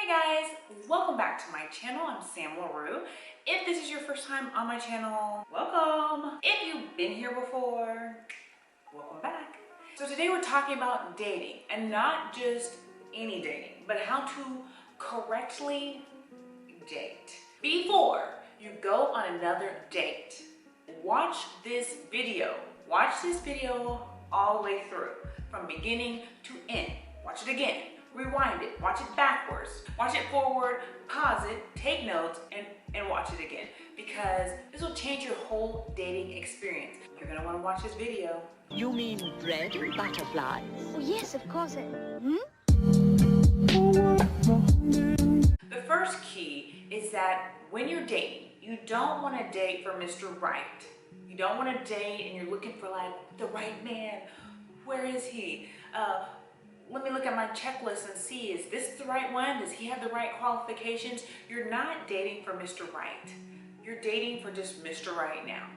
Hey guys, welcome back to my channel. I'm Sam LaRue. If this is your first time on my channel, welcome. If you've been here before, welcome back. So today we're talking about dating, and not just any dating, but how to correctly date. Before you go on another date, watch this video. Watch this video all the way through, from beginning to end. Watch it again. Rewind it, watch it backwards, watch it forward, pause it, take notes, and watch it again, because this will change your whole dating experience. You're gonna wanna watch this video. You mean bread and butterflies? Oh, yes, of course. The first key is that when you're dating, you don't wanna date for Mr. Right. You don't wanna date and you're looking for like the right man. Where is he? Let me look at my checklist and see, is this the right one? Does he have the right qualifications? You're not dating for Mr. Right. You're dating for just Mr. Right now.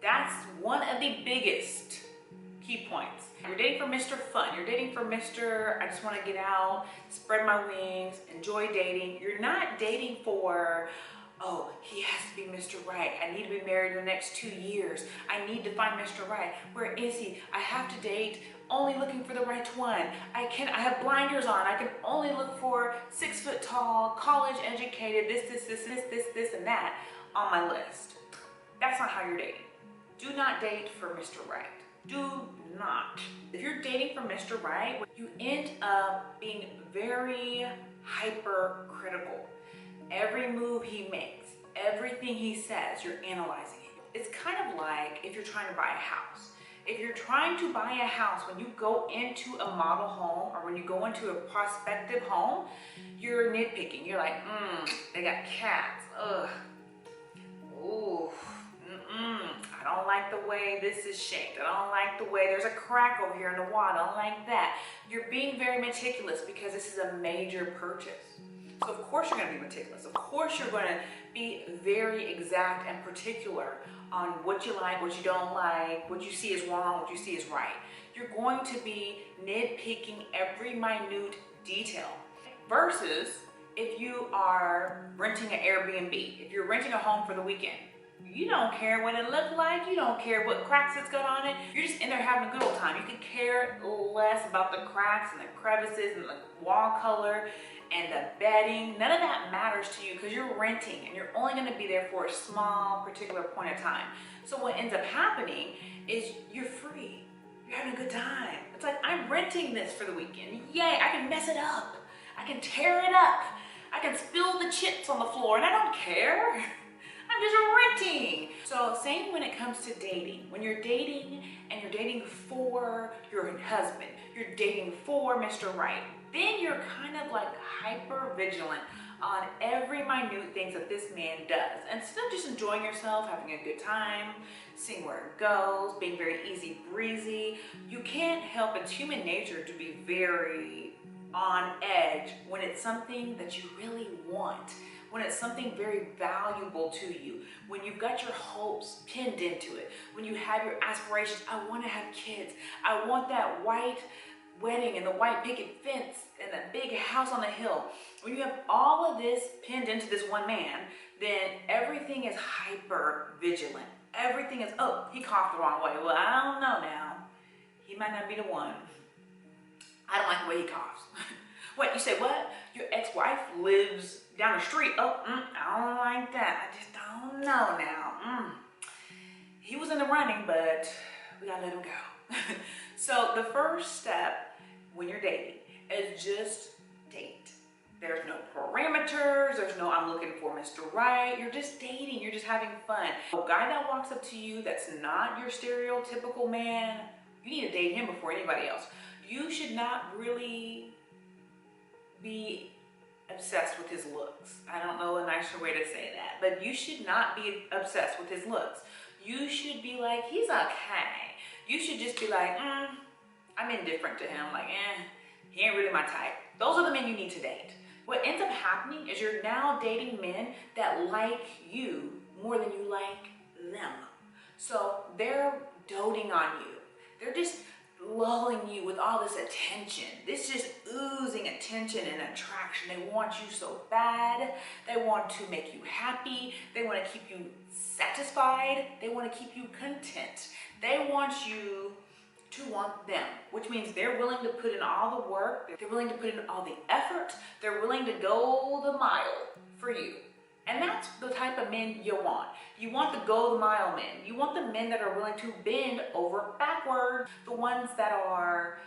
That's one of the biggest key points. You're dating for Mr. Fun. You're dating for Mr. I just want to get out, spread my wings, enjoy dating. You're not dating for, oh, he has to be Mr. Right. I need to be married in the next 2 years. I need to find Mr. Right. Where is he? I have to date, only looking for the right one. I have blinders on. I can only look for 6 foot tall, college educated, this, and that on my list. That's not how you're dating. Do not date for Mr. Right. Do not. If you're dating for Mr. Right, you end up being very hypercritical. Every move he makes, everything he says, you're analyzing it. It's kind of like if you're trying to buy a house. If you're trying to buy a house, when you go into a model home or when you go into a prospective home, you're nitpicking. You're like, they got cats. Ugh. Ooh. I don't like the way this is shaped. I don't like the way there's a crack over here in the wall. I don't like that. You're being very meticulous because this is a major purchase. So of course you're going to be meticulous. Of course you're going to be very exact and particular on what you like, what you don't like, what you see is wrong, what you see is right. You're going to be nitpicking every minute detail. Versus if you are renting an Airbnb, if you're renting a home for the weekend, you don't care what it looks like, you don't care what cracks it's got on it, you're just in there having a good old time. You could care less about the cracks and the crevices and the wall color and the bedding. None of that matters to you because you're renting and you're only going to be there for a small particular point of time. So what ends up happening is you're free. You're having a good time. It's like, I'm renting this for the weekend. Yay, I can mess it up. I can tear it up. I can spill the chips on the floor and I don't care. I'm just renting. So same when it comes to dating. When you're dating and you're dating for your husband, you're dating for Mr. Right, then you're kind of like hyper vigilant on every minute things that this man does. Instead of just enjoying yourself, having a good time, seeing where it goes, being very easy breezy, you can't help, it's human nature to be very on edge when it's something that you really want, when it's something very valuable to you, when you've got your hopes pinned into it, when you have your aspirations. I want to have kids. I want that white wedding and the white picket fence and that big house on the hill. When you have all of this pinned into this one man, then everything is hyper vigilant. Everything is, oh, he coughed the wrong way. Well, I don't know now. He might not be the one. I don't like the way he coughs. What, you say what? Your ex-wife lives down the street. Oh, I don't like that. I just don't know now. He was in the running, but we gotta let him go. So the first step when you're dating is just date. There's no parameters. There's no, I'm looking for Mr. Right. You're just dating. You're just having fun. A guy that walks up to you that's not your stereotypical man, you need to date him before anybody else. You should not really be obsessed with his looks. I don't know a nicer way to say that, but you should not be obsessed with his looks. You should be like, he's okay. You should just be like, I'm indifferent to him. Like, he ain't really my type. Those are the men you need to date. What ends up happening is you're now dating men that like you more than you like them. So they're doting on you. They're just lulling you with all this attention. This just oozing attention and attraction. They want you so bad. They want to make you happy. They want to keep you satisfied. They want to keep you content. They want you to want them, which means they're willing to put in all the work. They're willing to put in all the effort. They're willing to go the mile for you. And that's the type of men you want. You want the go the mile men. You want the men that are willing to bend over backward. The ones that are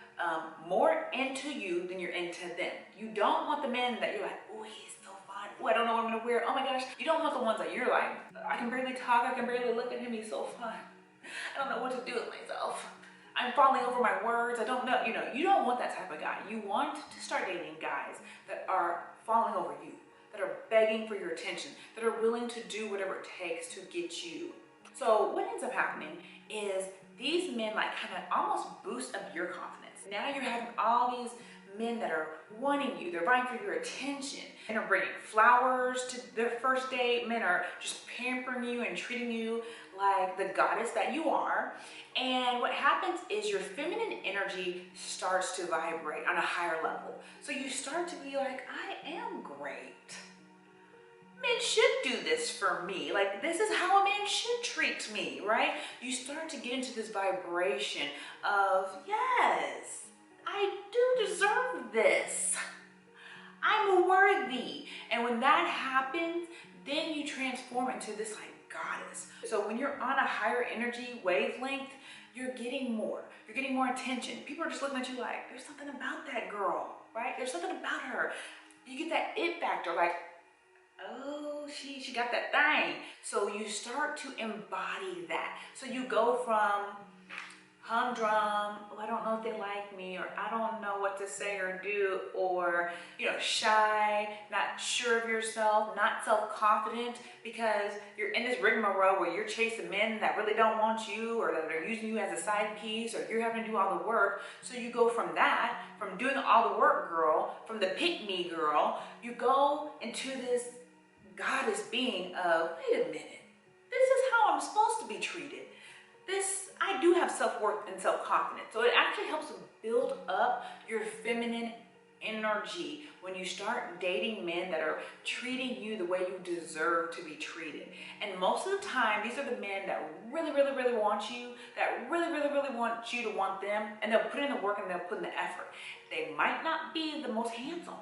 more into you than you're into them. You don't want the men that you're like, oh, he's so fine. Oh, I don't know what I'm gonna wear. Oh my gosh. You don't want the ones that you're like, I can barely talk. I can barely look at him. He's so fine. I don't know what to do with myself. I'm falling over my words. I don't know. You don't want that type of guy. You want to start dating guys that are falling over you, that are begging for your attention, that are willing to do whatever it takes to get you. So what ends up happening is these men like kind of almost boost up your confidence. Now you're having all these men that are wanting you. They're vying for your attention. Men are bringing flowers to their first date. Men are just pampering you and treating you like the goddess that you are. And what happens is your feminine energy starts to vibrate on a higher level. So you start to be like, I am great. Men should do this for me. Like, this is how a man should treat me, right? You start to get into this vibration of, yes, I do deserve this. I'm worthy. And when that happens, then you transform into this like goddess. So when you're on a higher energy wavelength, you're getting more. You're getting more attention. People are just looking at you like, there's something about that girl, right? There's something about her. You get that it factor, like, oh, she got that thing. So you start to embody that. So you go from humdrum, oh, I don't know if they like me, or I don't know what to say or do, or, shy, not sure of yourself, not self-confident, because you're in this rigmarole where you're chasing men that really don't want you, or that are using you as a side piece, or you're having to do all the work. So you go from that, from doing all the work girl, from the pick-me girl, you go into this goddess being of, wait a minute, this is how I'm supposed to be treated. I do have self-worth and self-confidence. So it actually helps build up your feminine energy when you start dating men that are treating you the way you deserve to be treated. And most of the time, these are the men that really, really, really want you, that really, really, really want you to want them, and they'll put in the work and they'll put in the effort. They might not be the most handsome,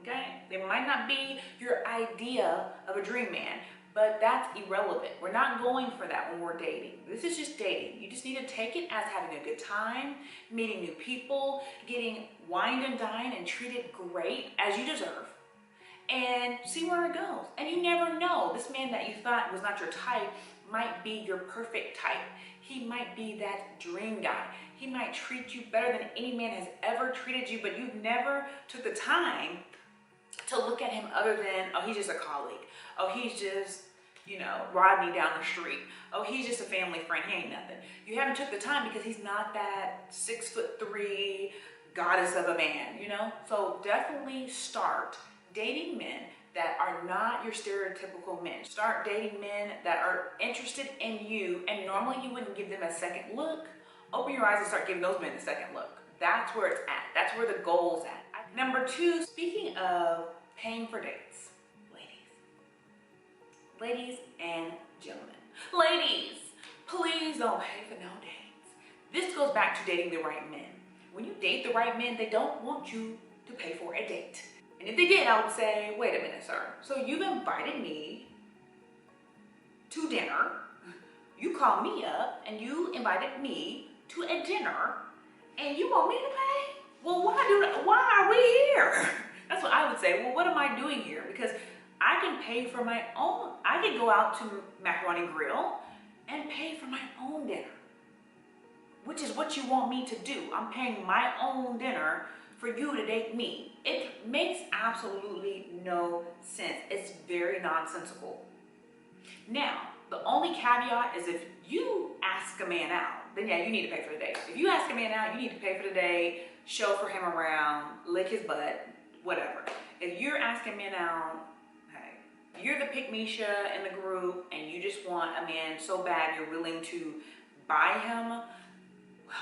okay? They might not be your idea of a dream man, but that's irrelevant. We're not going for that when we're dating. This is just dating. You just need to take it as having a good time, meeting new people, getting wined and dined and treated great as you deserve, and see where it goes. And you never know. This man that you thought was not your type might be your perfect type. He might be that dream guy. He might treat you better than any man has ever treated you, but you've never took the time to look at him other than, oh, he's just a colleague. Oh, he's just, Rodney down the street. Oh, he's just a family friend. He ain't nothing. You haven't took the time because he's not that 6'3" goddess of a man, So definitely start dating men that are not your stereotypical men. Start dating men that are interested in you, and normally you wouldn't give them a second look. Open your eyes and start giving those men a second look. That's where it's at. That's where the goal's at. Number 2, speaking of paying for dates, ladies and gentlemen. Ladies, please don't pay for no dates. This goes back to dating the right men. When you date the right men, they don't want you to pay for a date. And if they did, I would say, wait a minute, sir. So you've invited me to dinner. You called me up and you invited me to a dinner, and you want me to pay? Well, why are we here? That's what I would say. Well, what am I doing here? Because I can pay for my own. I can go out to Macaroni Grill and pay for my own dinner, which is what you want me to do. I'm paying my own dinner for you to date me. It makes absolutely no sense. It's very nonsensical. Now, the only caveat is if you ask a man out, then yeah, you need to pay for the date. If you ask a man out, you need to pay for the date, chauffeur him around, lick his butt, whatever. If you're asking men out, hey, you're the pick-me-sha in the group and you just want a man so bad you're willing to buy him, well,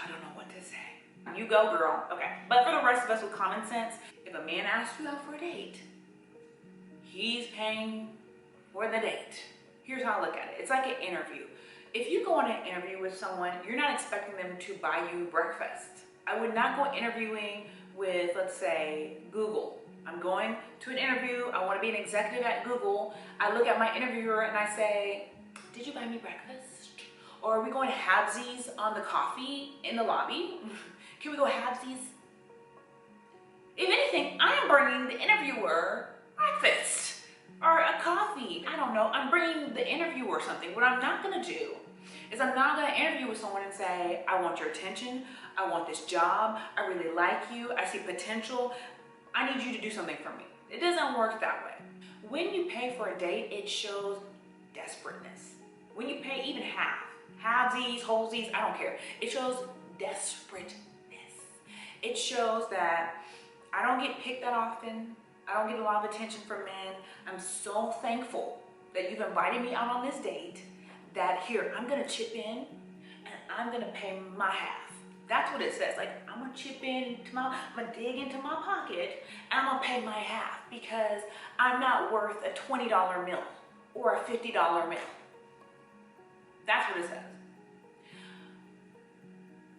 I don't know what to say. You go, girl. Okay. But for the rest of us with common sense, if a man asks you out for a date, he's paying for the date. Here's how I look at it. It's like an interview. If you go on an interview with someone, you're not expecting them to buy you breakfast. I would not go interviewing with, let's say, Google. I'm going to an interview. I want to be an executive at Google. I look at my interviewer and I say, did you buy me breakfast? Or are we going to halvesies on the coffee in the lobby? Can we go halvesies? If anything, I am bringing the interviewer breakfast or a coffee. I don't know. I'm bringing the interviewer something. What I'm not going to do is I'm not going to interview with someone and say, I want your attention. I want this job. I really like you. I see potential. I need you to do something for me. It doesn't work that way. When you pay for a date, it shows desperateness. When you pay even halvesies, wholesies, I don't care. It shows desperateness. It shows that I don't get picked that often. I don't get a lot of attention from men. I'm so thankful that you've invited me out on this date that here, I'm gonna chip in and I'm gonna pay my half. That's what it says. Like, I'm gonna chip in, I'm gonna dig into my pocket and I'm gonna pay my half because I'm not worth a $20 meal or a $50 meal. That's what it says.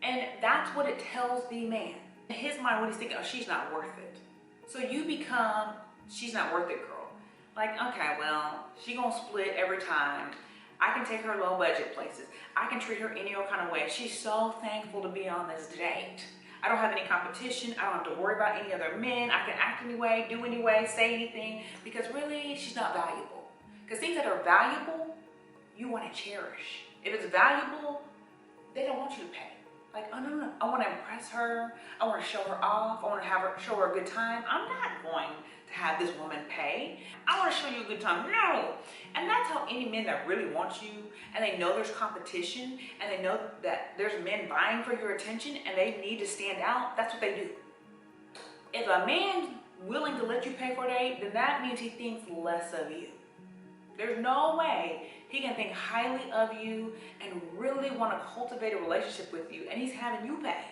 And that's what it tells the man. In his mind, what he's thinking, oh, she's not worth it. So you become, she's not worth it, girl. Like, okay, well, she gonna split every time. I can take her low budget places. I can treat her any old kind of way. She's so thankful to be on this date. I don't have any competition. I don't have to worry about any other men. I can act anyway, do anyway, say anything, because really, she's not valuable. Because things that are valuable, you want to cherish. If it's valuable, they don't want you to pay. Like, oh, no. I want to impress her. I want to show her off. I want to show her a good time. I'm not going to have this woman pay. I want to show you a good time. No. And that's how any men that really want you, and they know there's competition, and they know that there's men vying for your attention, and they need to stand out, that's what they do. If a man's willing to let you pay for a date, then that means he thinks less of you. There's no way he can think highly of you and really want to cultivate a relationship with you, and he's having you pay.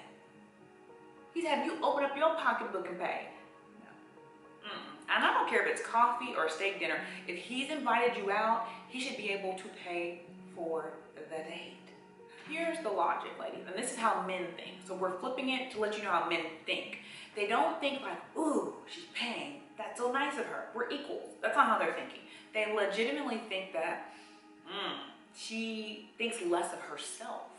He's having you open up your pocketbook and pay. No. And I don't care if it's coffee or a steak dinner. If he's invited you out, he should be able to pay for the date. Here's the logic, ladies, and this is how men think. So we're flipping it to let you know how men think. They don't think like, ooh, she's paying. That's so nice of her. We're equals. That's not how they're thinking. They legitimately think that she thinks less of herself.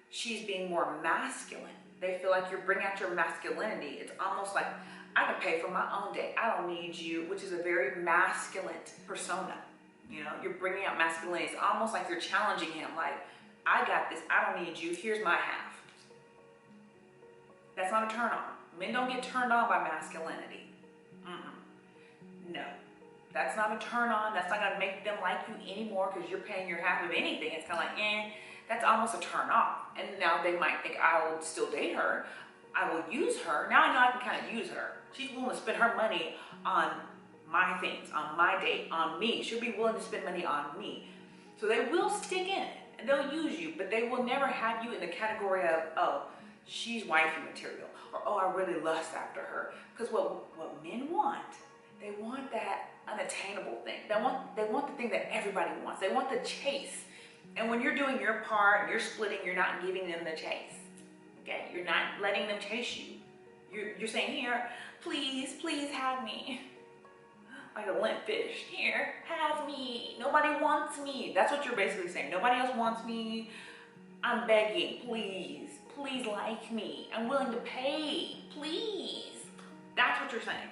She's being more masculine. They feel like you're bringing out your masculinity. It's almost like, I can pay for my own date. I don't need you, which is a very masculine persona. You know, you're bringing out masculinity. It's almost like you're challenging him. Like, I got this. I don't need you. Here's my half. That's not a turn on. Men don't get turned on by masculinity. No. That's not a turn on. That's not going to make them like you anymore because you're paying your half of anything. It's kind of like, that's almost a turn off. And now they might think, I will still date her. I will use her. Now I know I can kind of use her. She's willing to spend her money on my things, on my date, on me. She'll be willing to spend money on me. So they will stick in it and they'll use you, but they will never have you in the category of, oh, she's wifey material, or oh, I really lust after her. Because what men want, they want that unattainable thing. They want the thing that everybody wants. They want the chase. And when you're doing your part, you're splitting, you're not giving them the chase. Okay? You're not letting them chase you. You're saying, here, please have me. Like a limp fish. Here, have me. Nobody wants me. That's what you're basically saying. Nobody else wants me. I'm begging, please like me. I'm willing to pay, please. That's what you're saying.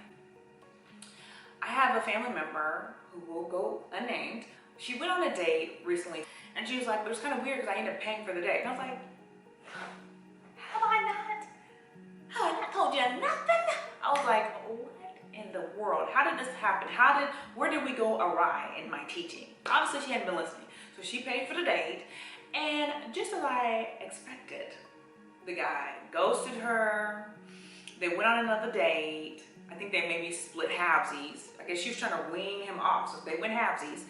I have a family member who will go unnamed. She went on a date recently and she was like, but it was kind of weird because I ended up paying for the date. And I was like, have I not told you nothing? I was like, what in the world? How did this happen? Where did we go awry in my teaching? Obviously she hadn't been listening. So she paid for the date, and just as I expected, the guy ghosted her. They went on another date. I think they maybe split halvesies. I guess she was trying to wean him off, so they went halvesies.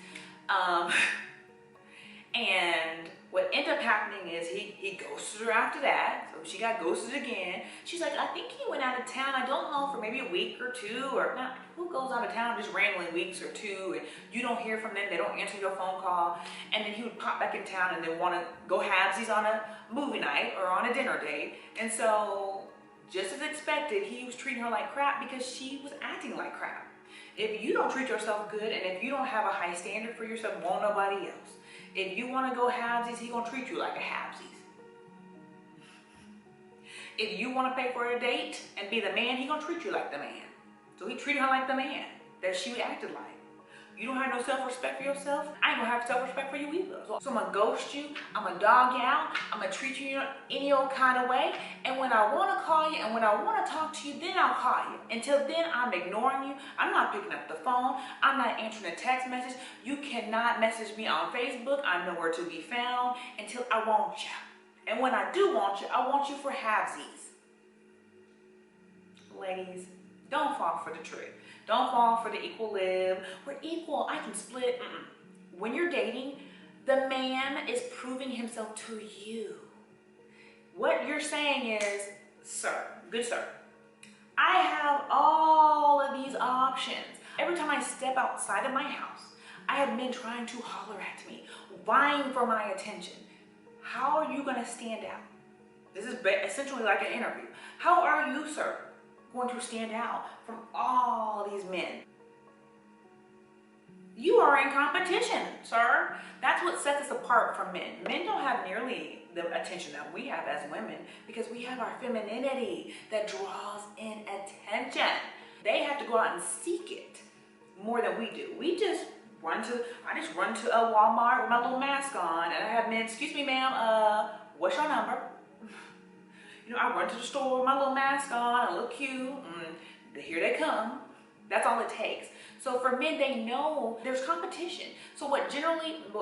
And What ended up happening is he ghosted her after that. So she got ghosted again. She's like, I think he went out of town. I don't know, for maybe a week or two, or not. Who goes out of town just randomly weeks or two, and you don't hear from them, they don't answer your phone call, and then he would pop back in town and then want to go halvesies on a movie night or on a dinner date. And so, just as expected, he was treating her like crap because she was acting like crap. If you don't treat yourself good, and if you don't have a high standard for yourself, won't nobody else. If you want to go halvesies, he gonna treat you like a halvesies. If you want to pay for a date and be the man, he gonna treat you like the man. So he treated her like the man that she acted like. You don't have no self-respect for yourself, I ain't gonna have self-respect for you either. So I'm gonna ghost you, I'm gonna dog you out, I'm gonna treat you any old kind of way, and when I wanna call you and when I wanna talk to you, then I'll call you. Until then, I'm ignoring you, I'm not picking up the phone, I'm not answering a text message. You cannot message me on Facebook, I'm nowhere to be found until I want you. And when I do want you, I want you for halvesies. Ladies, don't fall for the trick. Don't fall for the equal live. We're equal, I can split. When you're dating, the man is proving himself to you. What you're saying is, sir, good sir, I have all of these options. Every time I step outside of my house, I have men trying to holler at me, vying for my attention. How are you gonna stand out? This is essentially like an interview. How are you, sir, going to stand out from all these men? You are in competition, sir. That's what sets us apart from men. Men don't have nearly the attention that we have as women because we have our femininity that draws in attention. They have to go out and seek it more than we do. I just run to a Walmart with my little mask on, and I have men, excuse me, ma'am, what's your number? You know, I run to the store with my little mask on, I look cute, here they come. That's all it takes. So for men, they know there's competition. So what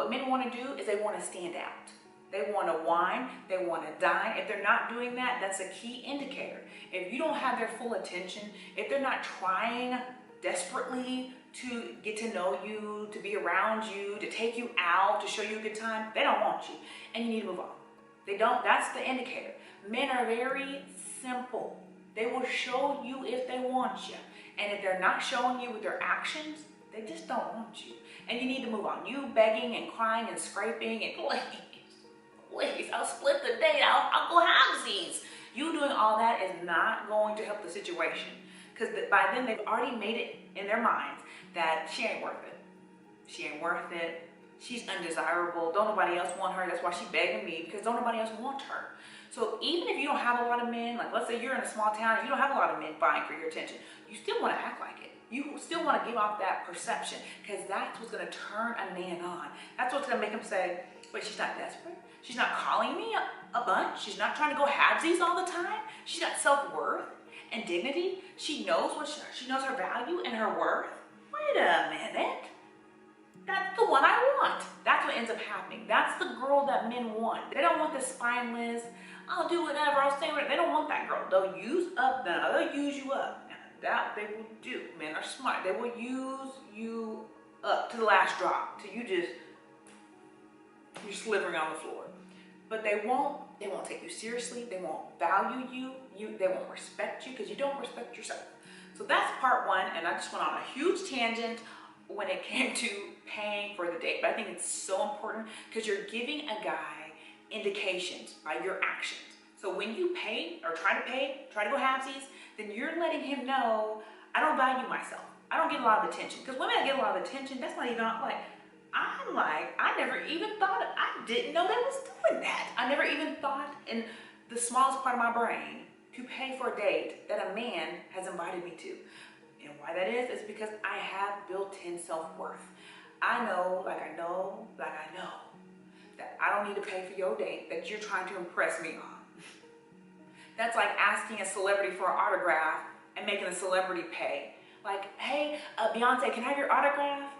men want to do is they want to stand out. They want to whine, they want to dine. If they're not doing that, that's a key indicator. If you don't have their full attention, if they're not trying desperately to get to know you, to be around you, to take you out, to show you a good time, they don't want you. And you need to move on. They don't, that's the indicator. Men are very simple. They will show you if they want you. And if they're not showing you with their actions, they just don't want you. And you need to move on. You begging and crying and scraping and please, I'll split the date, I'll go halvesies. You doing all that is not going to help the situation. Because by then they've already made it in their minds that she ain't worth it. She ain't worth it. She's undesirable. Don't nobody else want her. That's why she's begging me, because don't nobody else want her. So even if you don't have a lot of men, like let's say you're in a small town, you don't have a lot of men vying for your attention, you still want to act like it. You still want to give off that perception, because that's what's going to turn a man on. That's what's going to make him say, wait, she's not desperate. She's not calling me a bunch. She's not trying to go halvesies all the time. She's got self-worth and dignity. She knows she knows her value and her worth. Wait a minute. That's the one I want. That's what ends up happening. That's the girl that men want. They don't want the spineless, I'll do whatever, I'll stay whatever. They don't want that girl. They'll use you up. Now, that they will do. Men are smart. They will use you up to the last drop, till you're slithering on the floor. But they won't take you seriously. They won't value you. They won't respect you because you don't respect yourself. So that's part one, and I just went on a huge tangent when it came to paying for the date. But I think it's so important because you're giving a guy indications by your actions. So when you pay or try to go halvesies, then you're letting him know, I don't value myself. I don't get a lot of attention. Because women that get a lot of attention, that's not even I never even thought, I didn't know they was doing that. I never even thought in the smallest part of my brain to pay for a date that a man has invited me to. And why that is because I have built-in self-worth. I know that I don't need to pay for your date that you're trying to impress me on. That's like asking a celebrity for an autograph and making a celebrity pay. Like, hey, Beyonce, can I have your autograph?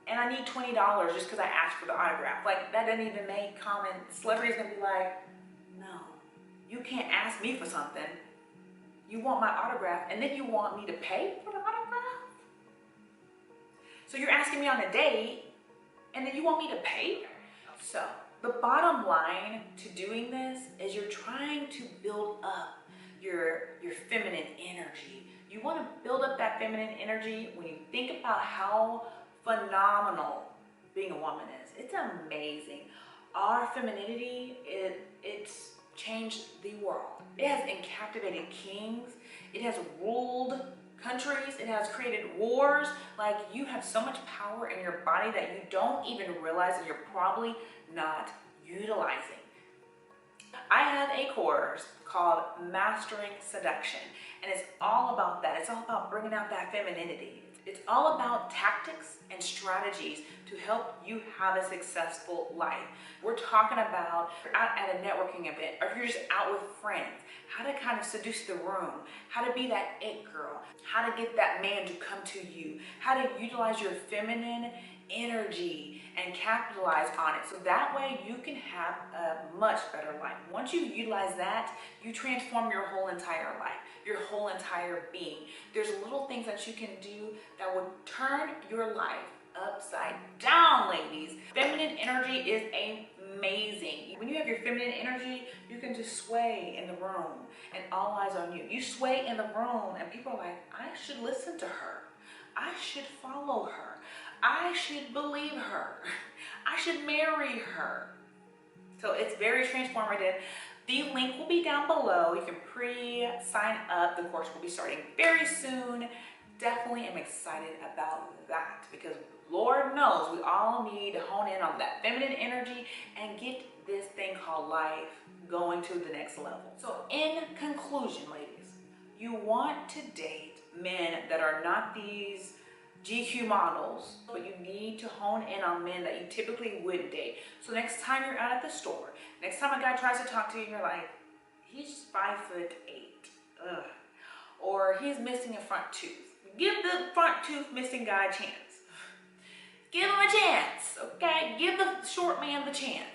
And I need $20 just because I asked for the autograph. Like, that doesn't even make common. Celebrity's gonna be like, no, you can't ask me for something. You want my autograph, and then you want me to pay for the autograph? So you're asking me on a date, and then you want me to pay? So The bottom line to doing this is you're trying to build up your feminine energy. You want to build up that feminine energy when you think about how phenomenal being a woman is. It's amazing. Our femininity, it's changed the world. It has encaptivated kings. It has ruled countries. It has created wars. Like, you have so much power in your body that you don't even realize that you're probably not utilizing. I have a course called Mastering Seduction, and it's all about that. It's all about bringing out that femininity. It's all about tactics and strategies to help you have a successful life. We're talking about out at a networking event, or if you're just out with friends, how to kind of seduce the room, how to be that it girl, how to get that man to come to you, how to utilize your feminine energy and capitalize on it, so that way you can have a much better life. Once you utilize that, you transform your whole entire life, your whole entire being. There's little things that you can do that will turn your life upside down, ladies. Feminine energy is amazing. When you have your feminine energy, you can just sway in the room and all eyes on you. You sway in the room and people are like, I should listen to her. I should follow her. I should believe her. I should marry her. So it's very transformative. The link will be down below. You can pre-sign up. The course will be starting very soon. Definitely am excited about that because Lord knows we all need to hone in on that feminine energy and get this thing called life going to the next level. So in conclusion, ladies, you want to date men that are not these GQ models, but you need to hone in on men that you typically wouldn't date. So next time you're out at the store, next time a guy tries to talk to you and you're like, he's 5'8", ugh, or he's missing a front tooth. Give the front tooth missing guy a chance. Give him a chance, okay? Give the short man the chance.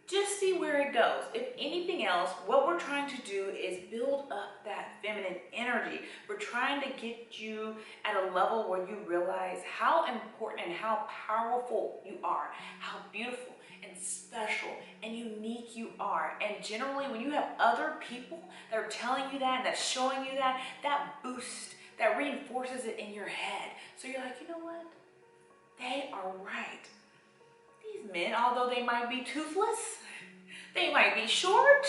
Just see where it goes. If anything else, what we're trying to do is build up that feminine energy. We're trying to get you at a level where you realize how important and how powerful you are, how beautiful and special and unique you are. And generally, when you have other people that are telling you that and that's showing you that, that boosts, that reinforces it in your head. So you're like, you know what? They are right. These men, although they might be toothless, they might be short,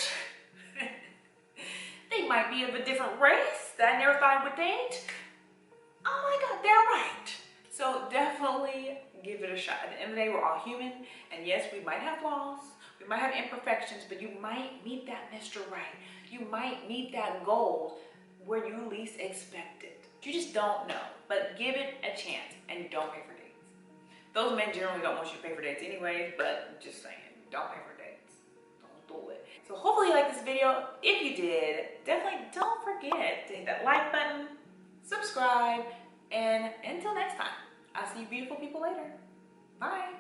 they might be of a different race that I never thought I would date. Oh my God, they're right. So definitely give it a shot. At the end of the day, we're all human, and yes, we might have flaws, we might have imperfections, but you might meet that Mr. Right. You might meet that gold where you least expect it. You just don't know, but give it a chance, and you don't pay for dates. Those men generally don't want you to pay for dates anyways, but just saying, don't pay for dates. Don't do it. So hopefully you liked this video. If you did, definitely don't forget to hit that like button, subscribe, and until next time, I'll see you beautiful people later. Bye.